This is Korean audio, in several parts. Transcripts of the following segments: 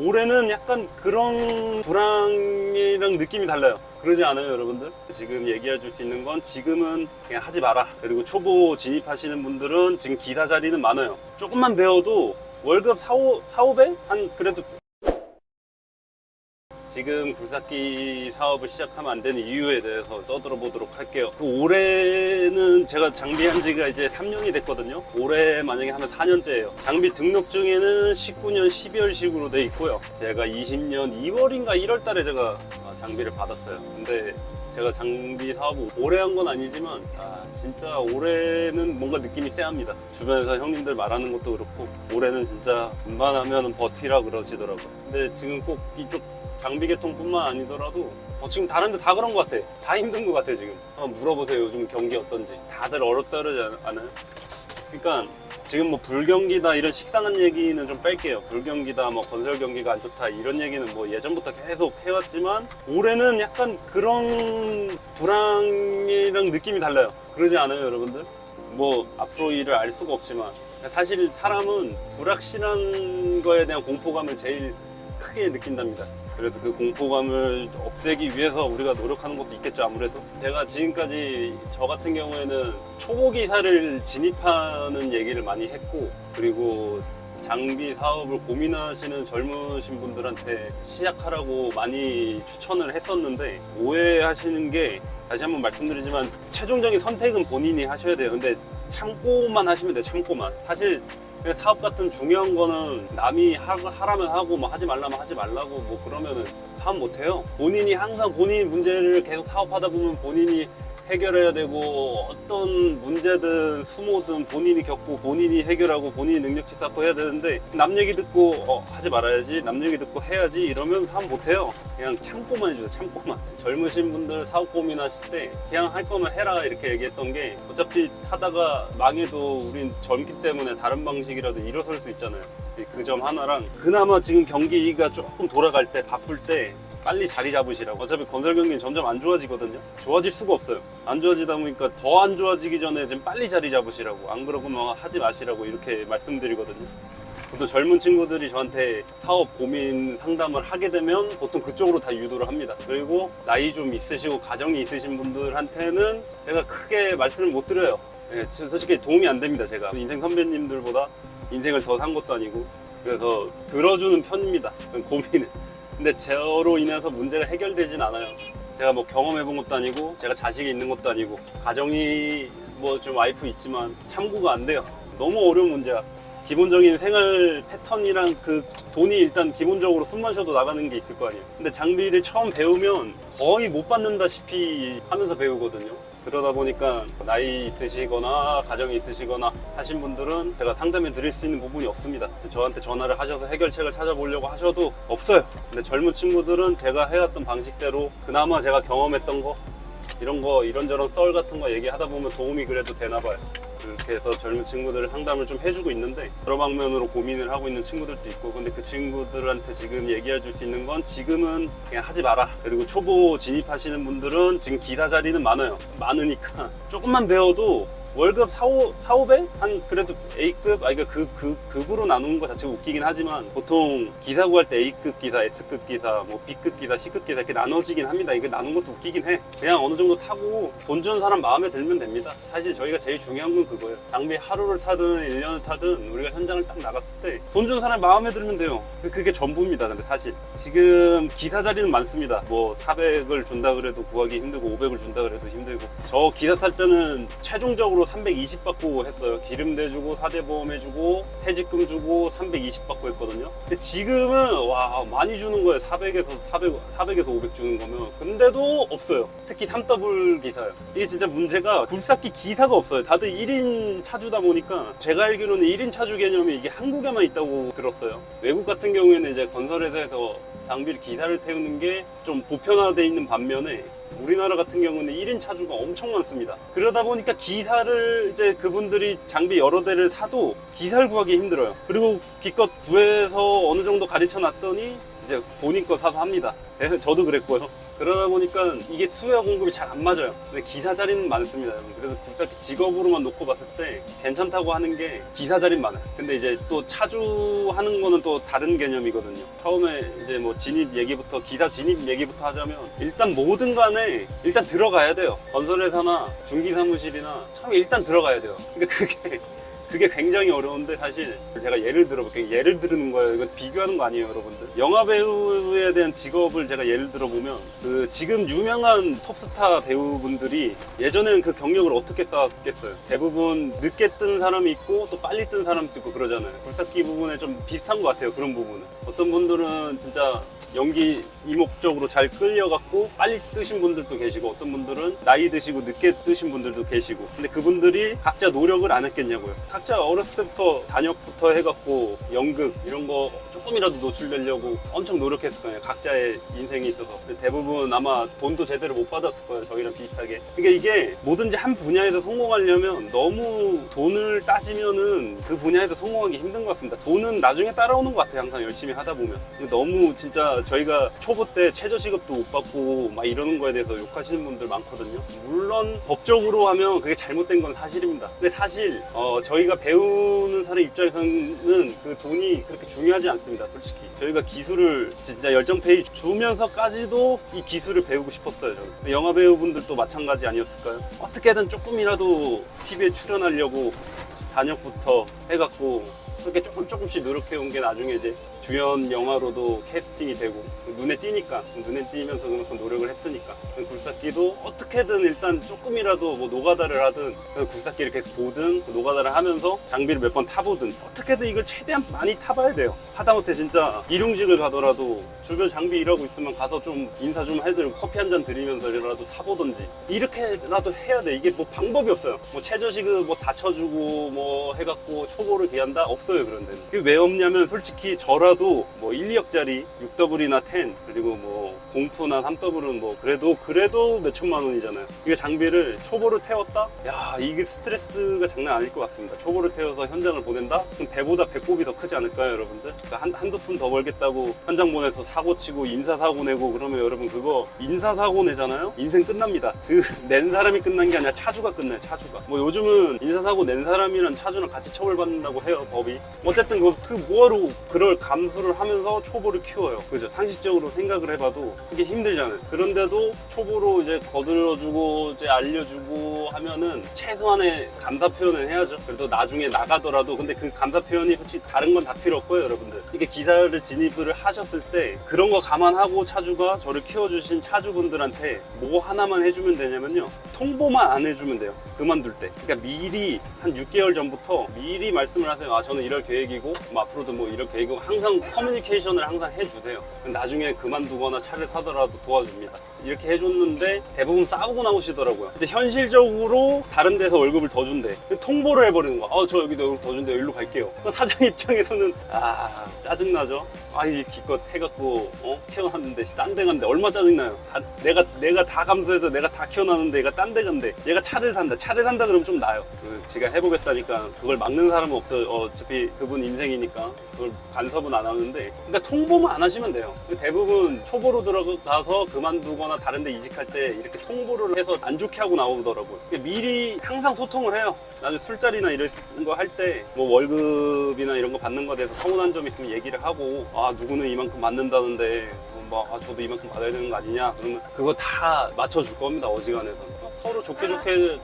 올해는 약간 그런 불황이랑 느낌이 달라요. 그러지 않아요, 여러분들? 지금 얘기해 줄 수 있는 건 지금은 그냥 하지 마라. 그리고 초보 진입하시는 분들은 지금 기사 자리는 많아요. 조금만 배워도 월급 4, 5배? 한 그래도 지금 굴삭기 사업을 시작하면 안 되는 이유에 대해서 떠들어 보도록 할게요. 올해는 제가 장비한 지가 이제 3년이 됐거든요. 올해 만약에 하면 4년째예요. 장비 등록증에는 19년 12월식으로 돼 있고요. 제가 20년 2월인가 1월 달에 제가 장비를 받았어요. 근데 제가 장비 사업을 오래 한 건 아니지만 진짜 올해는 뭔가 느낌이 쎄합니다. 주변에서 형님들 말하는 것도 그렇고 올해는 진짜 웬만하면 버티라 그러시더라고요. 근데 지금 꼭 이쪽 장비 계통뿐만 아니더라도 지금 다른 데 다 그런 것 같아. 다 힘든 것 같아. 지금 한번 물어보세요. 요즘 경기 어떤지. 다들 어렵다 그러지 않아요? 그러니까 지금 뭐 불경기다 이런 식상한 얘기는 좀 뺄게요. 불경기다 뭐 건설 경기가 안 좋다 이런 얘기는 뭐 예전부터 계속 해왔지만 올해는 약간 그런 불황이랑 느낌이 달라요. 그러지 않아요, 여러분들? 뭐 앞으로 일을 알 수가 없지만 사실 사람은 불확실한 거에 대한 공포감을 제일 크게 느낀답니다. 그래서 그 공포감을 없애기 위해서 우리가 노력하는 것도 있겠죠, 아무래도. 제가 지금까지 저 같은 경우에는 초보 기사를 진입하는 얘기를 많이 했고, 그리고 장비 사업을 고민하시는 젊으신 분들한테 시작하라고 많이 추천을 했었는데, 오해하시는 게 다시 한번 말씀드리지만 최종적인 선택은 본인이 하셔야 돼요. 근데 참고만 하시면 돼요. 참고만. 사실 사업 같은 중요한 거는 남이 하라면 하고 뭐 하지 말라면 하지 말라고 뭐 그러면은 사업 못해요. 본인이 항상 본인 문제를 계속 사업하다 보면 본인이 해결해야 되고 어떤 문제든 수모든 본인이 겪고 본인이 해결하고 본인이 능력치 쌓고 해야 되는데 남 얘기 듣고 하지 말아야지 남 얘기 듣고 해야지 이러면 사업 못해요. 그냥 참고만 해주세요. 참고만. 젊으신 분들 사업 고민하실 때 그냥 할 거면 해라 이렇게 얘기했던 게 어차피 하다가 망해도 우린 젊기 때문에 다른 방식이라도 일어설 수 있잖아요. 그 점 하나랑 그나마 지금 경기가 조금 돌아갈 때 바쁠 때 빨리 자리 잡으시라고. 어차피 건설 경기는 점점 안 좋아지거든요. 좋아질 수가 없어요. 안 좋아지다 보니까 더 안 좋아지기 전에 좀 빨리 자리 잡으시라고. 안 그러면 하지 마시라고 이렇게 말씀드리거든요. 보통 젊은 친구들이 저한테 사업 고민 상담을 하게 되면 보통 그쪽으로 다 유도를 합니다. 그리고 나이 좀 있으시고 가정이 있으신 분들한테는 제가 크게 말씀을 못 드려요. 솔직히 도움이 안 됩니다. 제가 인생 선배님들보다 인생을 더 산 것도 아니고 그래서 들어주는 편입니다. 고민을. 근데 저로 인해서 문제가 해결되진 않아요. 제가 뭐 경험해본 것도 아니고 제가 자식이 있는 것도 아니고 가정이 뭐 좀 와이프 있지만 참고가 안 돼요. 너무 어려운 문제야. 기본적인 생활 패턴이랑 그 돈이 일단 기본적으로 숨만 쉬어도 나가는 게 있을 거 아니에요. 근데 장비를 처음 배우면 거의 못 받는다시피 하면서 배우거든요. 그러다 보니까 나이 있으시거나 가정이 있으시거나 하신 분들은 제가 상담해 드릴 수 있는 부분이 없습니다. 저한테 전화를 하셔서 해결책을 찾아보려고 하셔도 없어요. 근데 젊은 친구들은 제가 해왔던 방식대로 그나마 제가 경험했던 거 이런 거 이런저런 썰 같은 거 얘기하다 보면 도움이 그래도 되나 봐요. 그렇게 해서 젊은 친구들 상담을 좀 해주고 있는데 여러 방면으로 고민을 하고 있는 친구들도 있고 근데 그 친구들한테 지금 얘기해 줄 수 있는 건 지금은 그냥 하지 마라. 그리고 초보 진입하시는 분들은 지금 기사 자리는 많으니까 조금만 배워도 월급 4, 5배? 한 그래도 A급? 그러니까 급으로 나누는 것 자체가 웃기긴 하지만 보통 기사 구할 때 A급 기사, S급 기사, 뭐 B급 기사, C급 기사 이렇게 나눠지긴 합니다. 이게 나눈 것도 웃기긴 해. 그냥 어느 정도 타고 돈 주는 사람 마음에 들면 됩니다. 사실 저희가 제일 중요한 건 그거예요. 장비 하루를 타든 1년을 타든 우리가 현장을 딱 나갔을 때 돈 주는 사람 마음에 들면 돼요. 그게 전부입니다. 근데 사실 지금 기사 자리는 많습니다. 뭐 400을 준다 그래도 구하기 힘들고 500을 준다 그래도 힘들고 저 기사 탈 때는 최종적으로 320 받고 했어요. 기름 대주고 사대 보험 해주고 퇴직금 주고 320 받고 했거든요. 근데 지금은 와 많이 주는 거예요. 400에서 500 주는 거면. 근데도 없어요. 특히 3더블 기사요. 이게 진짜 문제가 굴삭기 기사가 없어요. 다들 1인 차주다 보니까 제가 알기로는 1인 차주 개념이 이게 한국에만 있다고 들었어요. 외국 같은 경우에는 이제 건설회사에서 장비를 기사를 태우는 게 좀 보편화되어 있는 반면에 우리나라 같은 경우는 1인 차주가 엄청 많습니다. 그러다 보니까 기사를 이제 그분들이 장비 여러 대를 사도 기사를 구하기 힘들어요. 그리고 기껏 구해서 어느 정도 가르쳐 놨더니 이제 본인 거 사서 합니다. 저도 그랬고요. 그러다 보니까 이게 수요와 공급이 잘 안 맞아요. 근데 기사 자리는 많습니다, 여러분. 그래서 굴삭기 직업으로만 놓고 봤을 때 괜찮다고 하는 게 기사 자리는 많아요. 근데 이제 또 차주하는 거는 또 다른 개념이거든요. 처음에 이제 뭐 진입 얘기부터, 기사 진입 얘기부터 하자면 일단 뭐든 간에 일단 들어가야 돼요. 건설회사나 중기사무실이나 처음에 일단 들어가야 돼요. 그러니까 그게 굉장히 어려운데, 사실 제가 예를 들어볼게요. 예를 들는 거예요. 이건 비교하는 거 아니에요, 여러분들. 영화 배우에 대한 직업을 제가 예를 들어보면, 그 지금 유명한 톱스타 배우분들이 예전에는 그 경력을 어떻게 쌓았겠어요. 대부분 늦게 뜬 사람이 있고 또 빨리 뜬 사람도 있고 그러잖아요. 굴삭기 부분에 좀 비슷한 것 같아요, 그런 부분은. 어떤 분들은 진짜 연기 이목적으로 잘 끌려갖고 빨리 뜨신 분들도 계시고, 어떤 분들은 나이 드시고 늦게 뜨신 분들도 계시고. 근데 그분들이 각자 노력을 안 했겠냐고요. 각자 어렸을 때부터 단역부터 해갖고 연극 이런 거 조금이라도 노출되려고 엄청 노력했을 거예요. 각자의 인생이 있어서. 근데 대부분 아마 돈도 제대로 못 받았을 거예요, 저희랑 비슷하게. 그러니까 이게 뭐든지 한 분야에서 성공하려면 너무 돈을 따지면은 그 분야에서 성공하기 힘든 것 같습니다. 돈은 나중에 따라오는 것 같아요, 항상 열심히 하다 보면. 너무 진짜 저희가 초보 때 최저시급도 못 받고 막 이러는 거에 대해서 욕하시는 분들 많거든요. 물론 법적으로 하면 그게 잘못된 건 사실입니다. 근데 사실 저희가 배우는 사람 입장에서는 그 돈이 그렇게 중요하지 않습니다, 솔직히. 저희가 기술을 진짜 열정페이 주면서까지도 이 기술을 배우고 싶었어요, 저는. 영화 배우분들도 마찬가지 아니었을까요? 어떻게든 조금이라도 TV에 출연하려고 단역부터 해갖고 그렇게 조금씩 노력해온 게 나중에 이제 주연 영화로도 캐스팅이 되고, 눈에 띄니까, 눈에 띄면서 그만큼 노력을 했으니까. 굴삭기도 어떻게든 일단 조금이라도 뭐 노가다를 하든, 굴삭기를 계속 보든, 노가다를 하면서 장비를 몇 번 타보든, 어떻게든 이걸 최대한 많이 타봐야 돼요. 하다못해 진짜 일용직을 가더라도 주변 장비 일하고 있으면 가서 좀 인사 좀 해드리고 커피 한 잔 드리면서라도 타보든지, 이렇게라도 해야 돼. 이게 뭐 방법이 없어요. 뭐 최저시급 뭐 다 쳐주고 뭐 해갖고 초보를 기한다? 없어요, 그런 데는. 그게 왜 없냐면, 솔직히 저라도 뭐 1, 2억짜리 6W나 10, 그리고 뭐 공투나 3W는 뭐 그래도 몇 천만 원이잖아요. 이게 장비를 초보를 태웠다? 야, 이게 스트레스가 장난 아닐 것 같습니다. 초보를 태워서 현장을 보낸다? 그럼 배보다 배꼽이 더 크지 않을까요, 여러분들? 그러니까 한두 푼 더 벌겠다고 현장 보내서 사고 치고 인사사고 내고 그러면 여러분, 그거 인사사고 내잖아요? 인생 끝납니다. 그 낸 사람이 끝난 게 아니라 차주가 끝나요, 차주가. 뭐 요즘은 인사사고 낸 사람이랑 차주랑 같이 처벌받는다고 해요, 법이. 어쨌든 그 뭐하러 그럴 감수를 하면서 초보를 키워요. 그죠? 상식적으로 생각을 해봐도 이게 힘들잖아요. 그런데도 초보로 이제 거들어주고 이제 알려주고 하면은 최소한의 감사 표현은 해야죠. 그래도 나중에 나가더라도. 근데 그 감사 표현이 솔직히 다른 건 다 필요 없고요, 여러분들. 이게 기사를 진입을 하셨을 때 그런 거 감안하고 차주가 저를 키워주신 차주분들한테 뭐 하나만 해주면 되냐면요, 통보만 안 해주면 돼요, 그만둘 때. 그러니까 미리 한 6개월 전부터 미리 말씀을 하세요. 아, 저는 이럴 계획이고 뭐 앞으로도 뭐 이럴 계획이고, 항상 커뮤니케이션을 항상 해주세요. 나중에 그만두거나 차를 사더라도 도와줍니다. 이렇게 해줬는데 대부분 싸우고 나오시더라고요. 이제 현실적으로 다른 데서 월급을 더 준대. 통보를 해버리는 거야. 저 여기도 월급 더 준대요, 일로 갈게요. 사장 입장에서는 짜증나죠. 이 기껏 해갖고 키워놨는데 딴 데 간대. 얼마 짜증나요. 내가 다 감수해서 내가 다 키워놨는데 얘가 딴 데 간대. 얘가 차를 산다 그러면 좀 나아요. 제가 해보겠다니까 그걸 막는 사람은 없어요. 어차피 그분 인생이니까 그걸 간섭은 안 하는데, 그러니까 통보만 안 하시면 돼요. 대부분 초보로 들어가서 그만두거나 다른 데 이직할 때 이렇게 통보를 해서 안 좋게 하고 나오더라고요. 미리 항상 소통을 해요. 나중에 술자리나 이런 거 할 때 뭐 월급이나 이런 거 받는 거에 대해서 서운한 점 있으면 얘기를 하고, 누구는 이만큼 받는다는데 저도 이만큼 받아야 되는 거 아니냐, 그러면 그거 다 맞춰줄 겁니다, 어지간해서. 서로 좋게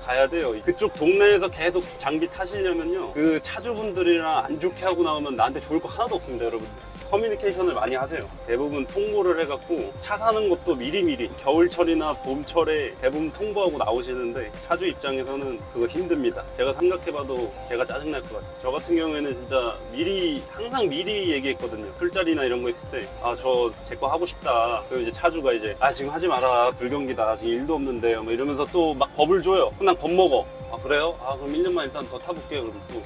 가야 돼요. 그쪽 동네에서 계속 장비 타시려면요, 그 차주분들이랑 안 좋게 하고 나오면 나한테 좋을 거 하나도 없습니다, 여러분. 커뮤니케이션을 많이 하세요. 대부분 통보를 해갖고, 차 사는 것도 미리미리 겨울철이나 봄철에 대부분 통보하고 나오시는데, 차주 입장에서는 그거 힘듭니다. 제가 생각해봐도 제가 짜증날 것 같아요. 저 같은 경우에는 진짜 항상 미리 얘기했거든요. 술자리나 이런 거 있을 때, 제 거 하고 싶다. 그리고 이제 차주가 이제 지금 하지 마라, 불경기다, 지금 일도 없는데 뭐 이러면서 또 막 겁을 줘요. 그럼 난 겁먹어. 그래요? 그럼 1년만 일단 더 타볼게요. 그럼 또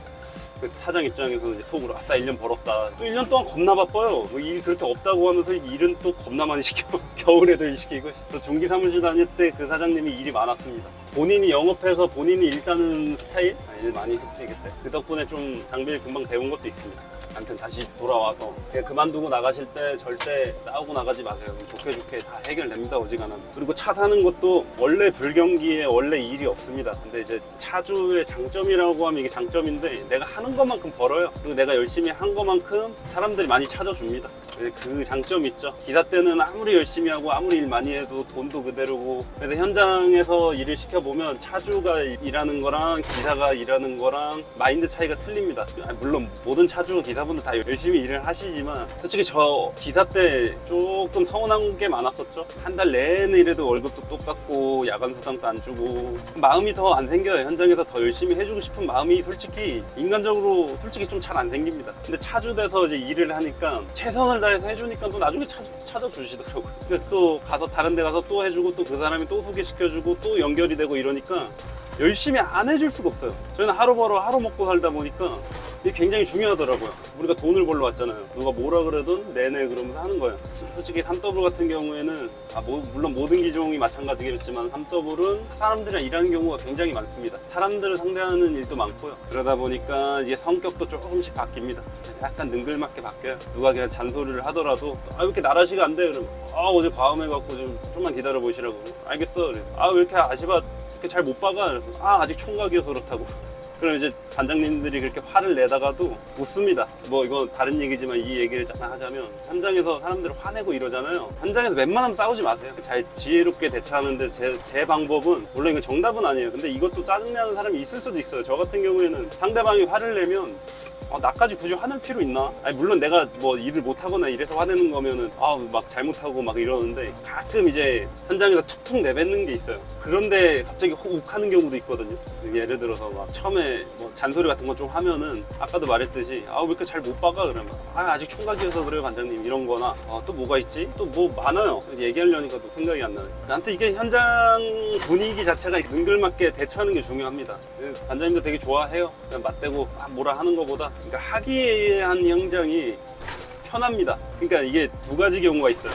그 사장 입장에서는 이제 속으로 1년 벌었다. 또 1년 동안 겁나 바빠. 바빠요. 뭐 일 그렇게 없다고 하면서 일은 또 겁나 많이 시켜. 겨울에도 일 시키고. 저 중기 사무실 다닐 때 그 사장님이 일이 많았습니다. 본인이 영업해서 본인이 일 따는 스타일? 일 많이 했지 그때. 그 덕분에 좀 장비를 금방 배운 것도 있습니다. 아무튼 다시 돌아와서 그냥 그만두고 나가실 때 절대 싸우고 나가지 마세요. 좋게 좋게 다 해결됩니다, 어지간하면. 그리고 차 사는 것도 원래 불경기에 원래 일이 없습니다. 근데 이제 차주의 장점이라고 하면 이게 장점인데 내가 하는 것만큼 벌어요. 그리고 내가 열심히 한 것만큼 사람들이 많이 찾아줍니다. 그 장점이 있죠. 기사 때는 아무리 열심히 하고 아무리 일 많이 해도 돈도 그대로고. 그래서 현장에서 일을 시켜보면 차주가 일하는 거랑 기사가 일하는 거랑 마인드 차이가 틀립니다. 물론 모든 차주 기사분들 다 열심히 일을 하시지만 솔직히 저 기사 때 조금 서운한 게 많았었죠. 한 달 내내 일해도 월급도 똑같고 야간 수당도 안 주고 마음이 더 안 생겨요. 현장에서 더 열심히 해주고 싶은 마음이 솔직히 인간적으로 솔직히 좀 잘 안 생깁니다. 근데 차주 돼서 이제 일을 하니까 최선을 다해서 해주니까 또 나중에 찾아주시더라고요. 또 가서 다른 데 가서 또 해주고 또 그 사람이 또 소개시켜주고 또 연결이 되고 이러니까 열심히 안 해줄 수가 없어요. 저희는 하루 벌어 하루 먹고 살다 보니까 이게 굉장히 중요하더라고요. 우리가 돈을 벌러 왔잖아요. 누가 뭐라 그러든 네네 그러면서 하는 거예요. 솔직히 3더블 같은 경우에는 물론 모든 기종이 마찬가지겠지만 3더블은 사람들이랑 일하는 경우가 굉장히 많습니다. 사람들을 상대하는 일도 많고요. 그러다 보니까 이게 성격도 조금씩 바뀝니다. 약간 능글맞게 바뀌어요. 누가 그냥 잔소리를 하더라도 왜 이렇게 나라시가 안 돼? 그러면 어제 과음해갖고 좀만 기다려 보시라고. 알겠어. 왜 이렇게 아시바 이렇게 잘 못 박아? 아직 총각이어서 그렇다고. 그럼 이제 반장님들이 그렇게 화를 내다가도 웃습니다. 뭐 이거 다른 얘기지만 이 얘기를 잠깐 하자면 현장에서 사람들을 화내고 이러잖아요. 현장에서 웬만하면 싸우지 마세요. 잘 지혜롭게 대처하는데 제 방법은 물론 이건 정답은 아니에요. 근데 이것도 짜증나는 사람이 있을 수도 있어요. 저 같은 경우에는 상대방이 화를 내면 나까지 굳이 화낼 필요 있나? 물론 내가 뭐 일을 못하거나 이래서 화내는 거면은 막 잘못하고 막 이러는데 가끔 이제 현장에서 툭툭 내뱉는 게 있어요. 그런데 갑자기 욱하는 경우도 있거든요. 예를 들어서 막 처음에 뭐 잔소리 같은 거 좀 하면은 아까도 말했듯이 왜 이렇게 잘 못 박아? 그러면 아직 총각이어서 그래요 반장님 이런 거나 또 뭐가 있지? 또 뭐 많아요. 얘기하려니까 또 생각이 안 나네. 아무튼 이게 현장 분위기 자체가 능글맞게 대처하는 게 중요합니다. 반장님도 되게 좋아해요. 그냥 맞대고 뭐라 하는 거보다 그러니까 하기 위한 현장이 편합니다. 그러니까 이게 두 가지 경우가 있어요.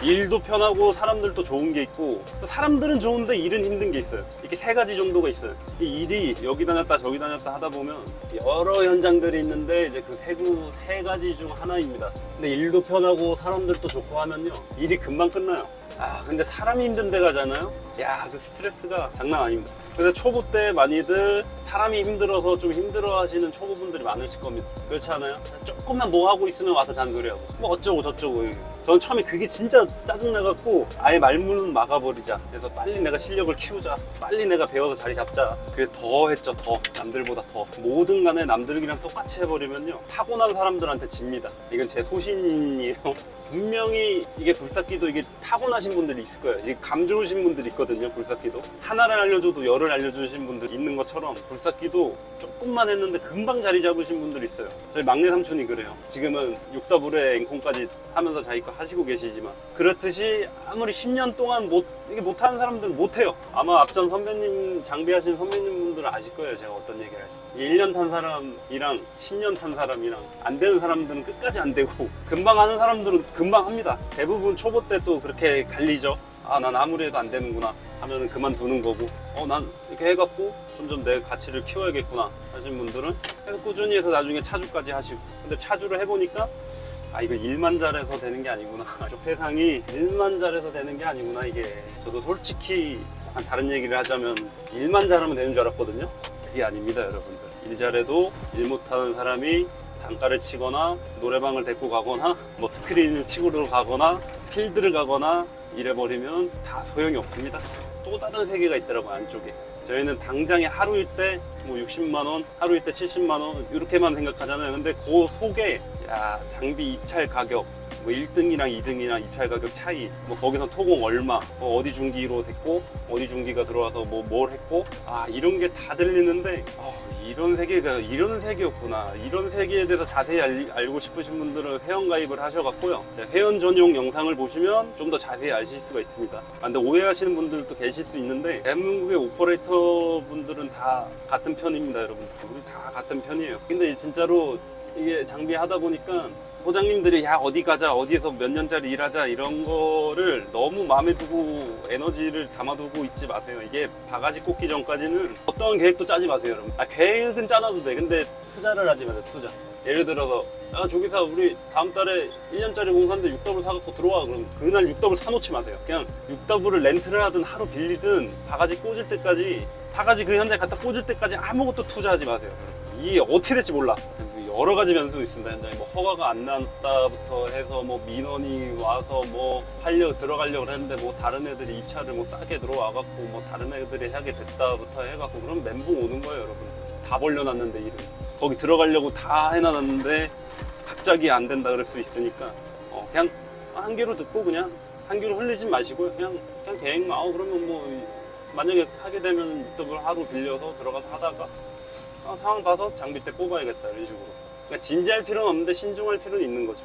일도 편하고 사람들도 좋은 게 있고 사람들은 좋은데 일은 힘든 게 있어요. 이렇게 세 가지 정도가 있어요. 이 일이 여기 다녔다 저기 다녔다 하다 보면 여러 현장들이 있는데 이제 그 세 가지 중 하나입니다. 근데 일도 편하고 사람들도 좋고 하면요 일이 금방 끝나요. 근데 사람이 힘든 데 가잖아요. 그 스트레스가 장난 아닙니다. 그래서 초보 때 많이들 사람이 힘들어서 좀 힘들어 하시는 초보분들이 많으실 겁니다. 그렇지 않아요? 조금만 뭐 하고 있으면 와서 잔소리하고 뭐 어쩌고 저쩌고. 저는 처음에 그게 진짜 짜증나갖고 아예 말문은 막아버리자. 그래서 빨리 내가 실력을 키우자. 빨리 내가 배워서 자리 잡자. 그래 더 했죠. 더 남들보다 더. 뭐든 간에 남들이랑 똑같이 해버리면요 타고난 사람들한테 집니다. 이건 제 소신이에요. 분명히 이게 불삭기도 이게 타고나신 분들이 있을 거예요. 이게 감 좋으신 분들이 있거든요. 불삭기도 하나를 알려줘도 열을 알려주신 분들 있는 것처럼 불삭기도 조금만 했는데 금방 자리 잡으신 분들이 있어요. 저희 막내 삼촌이 그래요. 지금은 6더블에 앵콘까지 하면서 자기 거 하시고 계시지만 그렇듯이 아무리 10년 동안 이게 못하는 사람들은 못해요. 아마 앞전 선배님 장비하신 선배님분들은 아실 거예요. 제가 어떤 얘기를 할지. 1년 탄 사람이랑 10년 탄 사람이랑 안 되는 사람들은 끝까지 안 되고 금방 하는 사람들은 금방 합니다. 대부분 초보 때 또 그렇게 갈리죠. 난 아무리 해도 안 되는구나 하면은 그만두는 거고 난 이렇게 해갖고 점점 내 가치를 키워야겠구나 하신 분들은 계속 꾸준히 해서 나중에 차주까지 하시고 근데 차주를 해보니까 이거 일만 잘해서 되는 게 아니구나. 세상이 일만 잘해서 되는 게 아니구나. 이게 저도 솔직히 약간 다른 얘기를 하자면 일만 잘하면 되는 줄 알았거든요. 그게 아닙니다 여러분들. 일 잘해도 일 못하는 사람이 단가를 치거나 노래방을 데리고 가거나 뭐 스크린을 치고 가거나 필드를 가거나 이래버리면 다 소용이 없습니다. 또 다른 세계가 있더라고요 안쪽에. 저희는 당장에 하루일 때 뭐 60만원, 하루일 때 70만원 이렇게만 생각하잖아요. 근데 그 속에 장비 입찰 가격 뭐 1등이랑 2등이랑 입찰 가격 차이, 뭐 거기서 토공 얼마, 뭐 어디 중기로 됐고 어디 중기가 들어와서 뭐 뭘 했고 이런 게 다 들리는데 이런 세계가 이런 세계였구나. 이런 세계에 대해서 자세히 알고 싶으신 분들은 회원 가입을 하셔갖고요. 회원 전용 영상을 보시면 좀 더 자세히 아실 수가 있습니다. 근데 오해하시는 분들도 계실 수 있는데 대한민국의 오퍼레이터 분들은 다 같은 편입니다 여러분. 우리 다 같은 편이에요. 근데 진짜로 이게 장비하다 보니까 소장님들이 야 어디 가자 어디에서 몇 년짜리 일하자 이런 거를 너무 마음에 두고 에너지를 담아두고 있지 마세요. 이게 바가지 꽂기 전까지는 어떤 계획도 짜지 마세요 여러분. 계획은 짜놔도 돼. 근데 투자를 하지 마세요. 투자. 예를 들어서 야 조기사 우리 다음 달에 1년짜리 공사인데 6W 사갖고 들어와. 그럼 그날 6W 사놓지 마세요. 그냥 6W를 렌트를 하든 하루 빌리든 바가지 꽂을 때까지 바가지 그 현장에 갖다 꽂을 때까지 아무것도 투자하지 마세요. 이게 어떻게 될지 몰라. 여러 가지 변수가 있습니다. 현장에 뭐 허가가 안 났다부터 해서 뭐 민원이 와서 뭐 들어가려고 했는데 뭐 다른 애들이 입찰을 뭐 싸게 들어와갖고 뭐 다른 애들이 하게 됐다부터 해갖고 그럼 멘붕 오는 거예요, 여러분. 다 벌려놨는데 일을 거기 들어가려고 다 해놨는데 갑자기 안 된다 그럴 수 있으니까 그냥 한 귀로 듣고 그냥 한 귀로 흘리지 마시고요. 그냥 계획만 그러면 뭐 만약에 하게 되면 유튜브를 하루 빌려서 들어가서 하다가 상황 봐서 장비 때 뽑아야겠다 이런 식으로. 그러니까 진지할 필요는 없는데 신중할 필요는 있는 거죠.